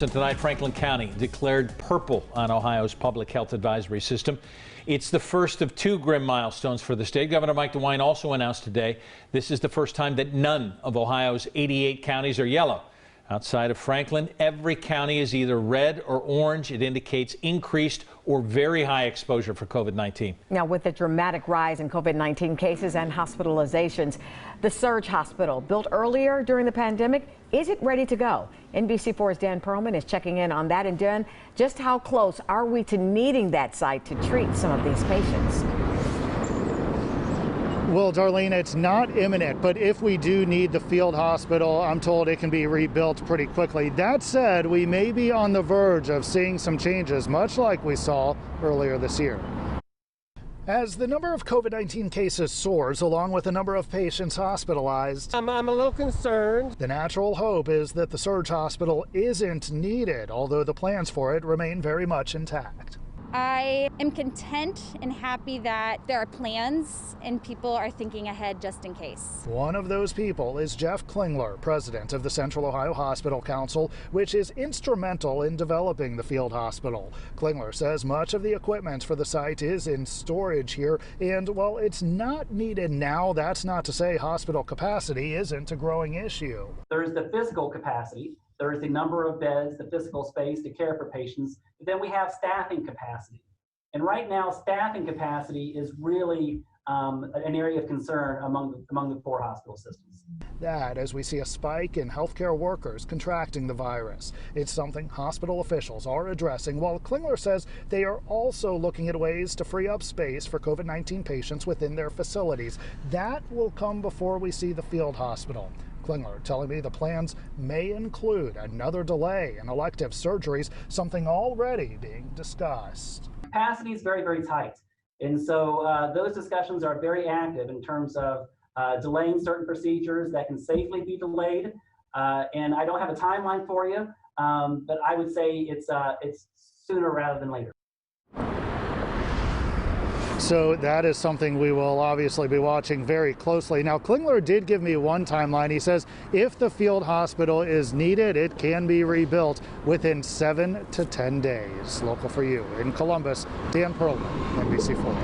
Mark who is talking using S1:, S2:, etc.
S1: Tonight, Franklin County declared purple on Ohio's public health advisory system. It's the first of two grim milestones for the state. Governor Mike DeWine also announced today this is the first time that none of Ohio's 88 counties are yellow. Outside of Franklin, every county is either red or orange. It indicates increased or very high exposure for COVID-19. Now, with the dramatic rise in COVID-19 cases and hospitalizations, the Surge Hospital, built earlier during the pandemic, is it ready to go? NBC4's Dan Perlman is checking in on that. And Dan, just how close are we to needing that site to treat some of these patients?
S2: Well, Darlene, it's not imminent, but if we do need the field hospital, I'm told it can be rebuilt pretty quickly. That said, we may be on the verge of seeing some changes, much like we saw earlier this year. As the number of COVID-19 cases soars, along with the number of patients hospitalized,
S3: I'm a little concerned.
S2: The natural hope is that the Surge Hospital isn't needed, although the plans for it remain very much intact.
S4: I am content and happy that there are plans and people are thinking ahead just in case.
S2: One of those people is Jeff Klingler, president of the Central Ohio Hospital Council, which is instrumental in developing the field hospital. Klingler says much of the equipment for the site is in storage here, and while it's not needed now, that's not to say hospital capacity isn't a growing issue.
S5: There's the physical capacity. There's the number of beds, the physical space to care for patients. Then we have staffing capacity. And right now, staffing capacity is really an area of concern among the four hospital systems.
S2: That as we see a spike in healthcare workers contracting the virus. It's something hospital officials are addressing, while Klingler says they are also looking at ways to free up space for COVID-19 patients within their facilities. That will come before we see the field hospital. Klingler telling me the plans may include another delay in elective surgeries, something already being discussed.
S5: Capacity is very, very tight. And so those discussions are very active in terms of delaying certain procedures that can safely be delayed. And I don't have a timeline for you, but I would say it's sooner rather than later.
S2: So that is something we will obviously be watching very closely. Now, Klingler did give me one timeline. He says if the field hospital is needed, it can be rebuilt within 7 to 10 days. Local for you in Columbus, Dan Perlman, NBC4.